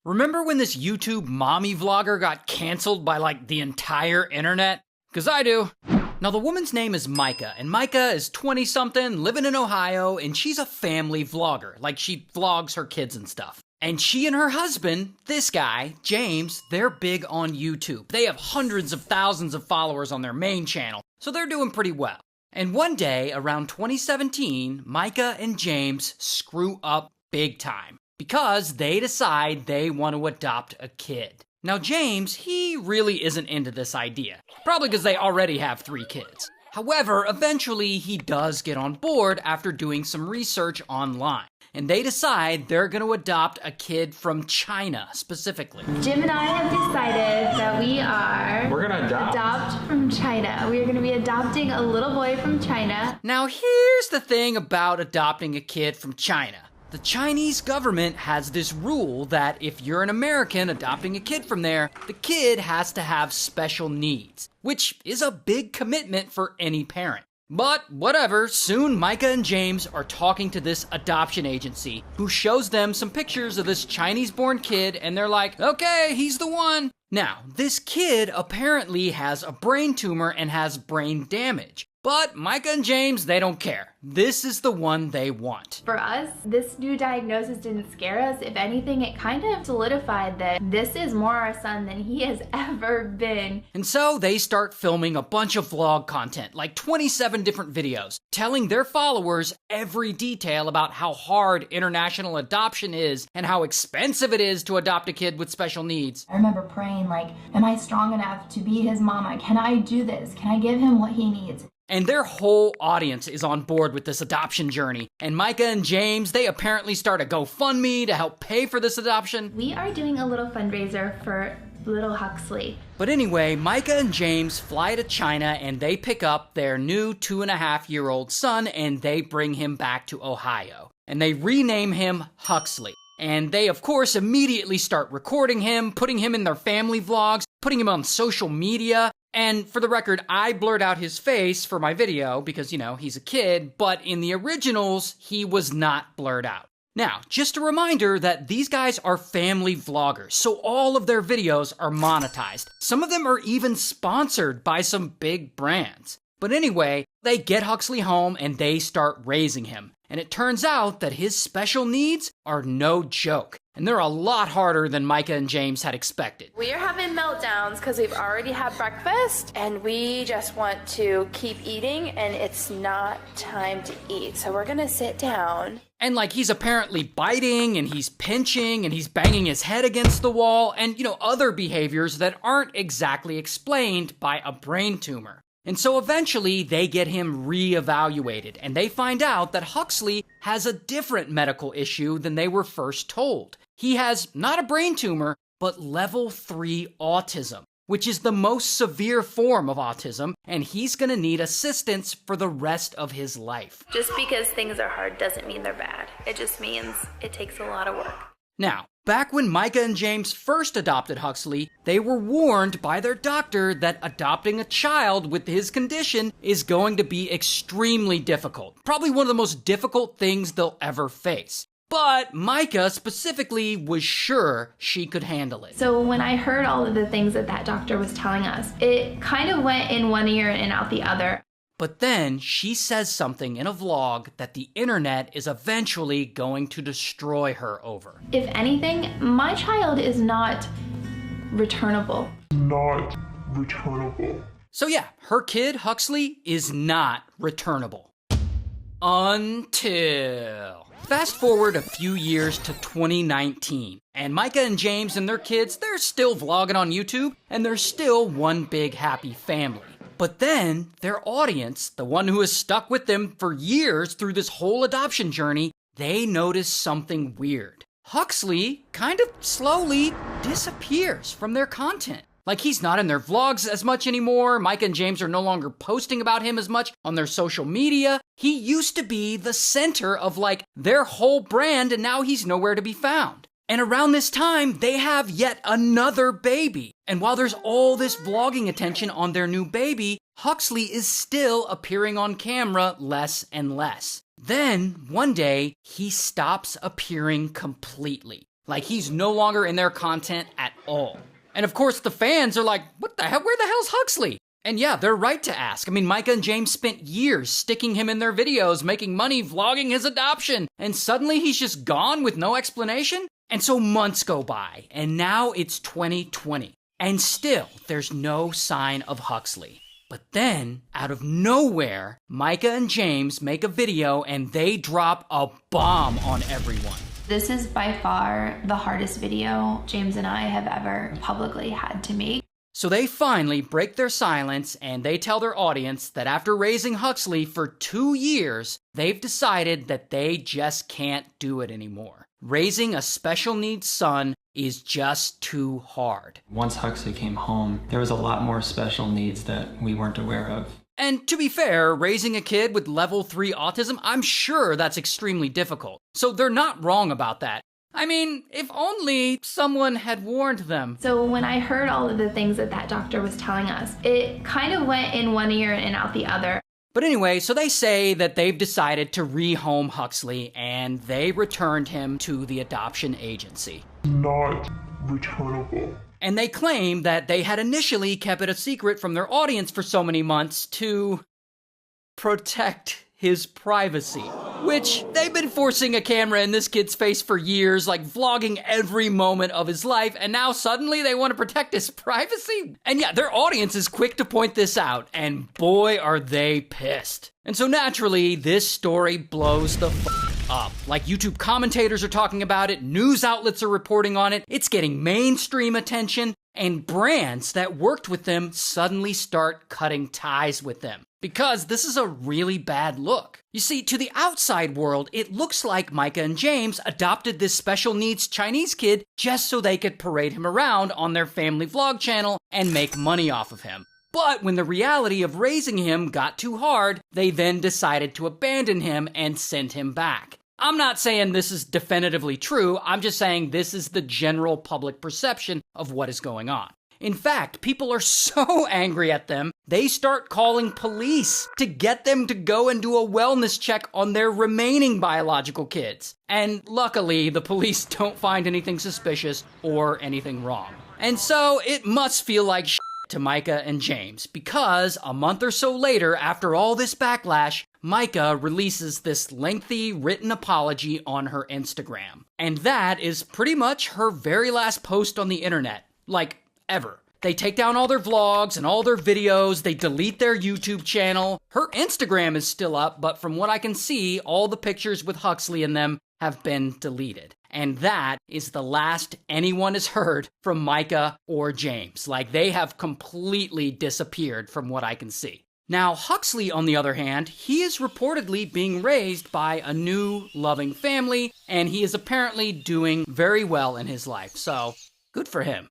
Remember when this YouTube mommy vlogger got canceled by like the entire internet? 'Cause I do. Now the woman's name is Micah, and Micah is 20-something, living in Ohio, and she's a family vlogger. Like, she vlogs her kids and stuff. And she and her husband, this guy, James, they're big on YouTube. They have hundreds of thousands of followers on their main channel, so they're doing pretty well. And one day, around 2017, Micah and James screw up big time because they decide they want to adopt a kid. Now James, he really isn't into this idea, probably because they already have 3 kids. However, eventually he does get on board after doing some research online. And they decide they're going to adopt a kid from China, specifically. Jim and I have decided that we're going to adopt from China. We are going to be adopting a little boy from China. Now here's the thing about adopting a kid from China. The Chinese government has this rule that if you're an American adopting a kid from there, the kid has to have special needs, which is a big commitment for any parent. But whatever, soon Micah and James are talking to this adoption agency who shows them some pictures of this Chinese-born kid, and they're like, okay, he's the one. Now, this kid apparently has a brain tumor and has brain damage. But Micah and James, they don't care. This is the one they want. For us, this new diagnosis didn't scare us. If anything, it kind of solidified that this is more our son than he has ever been. And so they start filming a bunch of vlog content, like 27 different videos, telling their followers every detail about how hard international adoption is and how expensive it is to adopt a kid with special needs. I remember praying like, am I strong enough to be his mama? Can I do this? Can I give him what he needs? And their whole audience is on board with this adoption journey. And Micah and James, they apparently start a GoFundMe to help pay for this adoption. We are doing a little fundraiser for little Huxley. But anyway, Micah and James fly to China and they pick up their new 2.5-year-old son and they bring him back to Ohio. And they rename him Huxley. And they, of course, immediately start recording him, putting him in their family vlogs, putting him on social media. And for the record, I blurred out his face for my video because, you know, he's a kid, but in the originals, he was not blurred out. Now, just a reminder that these guys are family vloggers, so all of their videos are monetized. Some of them are even sponsored by some big brands. But anyway, they get Huxley home and they start raising him. And it turns out that his special needs are no joke. And they're a lot harder than Micah and James had expected. We are having meltdowns because we've already had breakfast and we just want to keep eating and it's not time to eat. So we're gonna sit down. And like he's apparently biting and he's pinching and he's banging his head against the wall and, you know, other behaviors that aren't exactly explained by a brain tumor. And so eventually they get him re-evaluated and they find out that Huxley has a different medical issue than they were first told. He has not a brain tumor, but level 3 autism, which is the most severe form of autism, and he's gonna need assistance for the rest of his life. Just because things are hard doesn't mean they're bad. It just means it takes a lot of work. Now, back when Micah and James first adopted Huxley, they were warned by their doctor that adopting a child with his condition is going to be extremely difficult. Probably one of the most difficult things they'll ever face. But Micah specifically was sure she could handle it. So when I heard all of the things that that doctor was telling us, it kind of went in one ear and out the other. But then she says something in a vlog that the internet is eventually going to destroy her over. If anything, my child is not returnable. Not returnable. So yeah, her kid, Huxley, is not returnable. Until... Fast forward a few years to 2019, and Micah and James and their kids, they're still vlogging on YouTube, and they're still one big happy family. But then, their audience, the one who has stuck with them for years through this whole adoption journey, they notice something weird. Huxley kind of slowly disappears from their content. Like, he's not in their vlogs as much anymore. Micah and James are no longer posting about him as much on their social media. He used to be the center of, like, their whole brand, and now he's nowhere to be found. And around this time, they have yet another baby. And while there's all this vlogging attention on their new baby, Huxley is still appearing on camera less and less. Then, one day, he stops appearing completely. Like, he's no longer in their content at all. And of course, the fans are like, what the hell? Where the hell's Huxley? And yeah, they're right to ask. I mean, Micah and James spent years sticking him in their videos, making money, vlogging his adoption, and suddenly he's just gone with no explanation? And so months go by, and now it's 2020, and still there's no sign of Huxley. But then, out of nowhere, Micah and James make a video and they drop a bomb on everyone. This is by far the hardest video James and I have ever publicly had to make. So they finally break their silence and they tell their audience that after raising Huxley for 2 years, they've decided that they just can't do it anymore. Raising a special needs son is just too hard. Once Huxley came home, there was a lot more special needs that we weren't aware of. And to be fair, raising a kid with level 3 autism, I'm sure that's extremely difficult. So they're not wrong about that. I mean, if only someone had warned them. So when I heard all of the things that doctor was telling us, it kind of went in one ear and out the other. But anyway, so they say that they've decided to rehome Huxley and they returned him to the adoption agency. Not returnable. And they claim that they had initially kept it a secret from their audience for so many months to protect his privacy. Which, they've been forcing a camera in this kid's face for years, like vlogging every moment of his life, and now suddenly they want to protect his privacy? And yeah, their audience is quick to point this out, and boy are they pissed. And so naturally, this story blows the up. Like, YouTube commentators are talking about it, news outlets are reporting on it, it's getting mainstream attention, and brands that worked with them suddenly start cutting ties with them. Because this is a really bad look. You see, to the outside world, it looks like Micah and James adopted this special needs Chinese kid just so they could parade him around on their family vlog channel and make money off of him. But when the reality of raising him got too hard, they then decided to abandon him and send him back. I'm not saying this is definitively true, I'm just saying this is the general public perception of what is going on. In fact, people are so angry at them, they start calling police to get them to go and do a wellness check on their remaining biological kids. And luckily, the police don't find anything suspicious or anything wrong. And so it must feel like shit to Micah and James, because a month or so later, after all this backlash, Micah releases this lengthy written apology on her Instagram. And that is pretty much her very last post on the internet. Like, ever. They take down all their vlogs and all their videos, they delete their YouTube channel. Her Instagram is still up, but from what I can see, all the pictures with Huxley in them have been deleted. And that is the last anyone has heard from Micah or James. Like, they have completely disappeared from what I can see. Now, Huxley, on the other hand, he is reportedly being raised by a new, loving family, and he is apparently doing very well in his life, so good for him.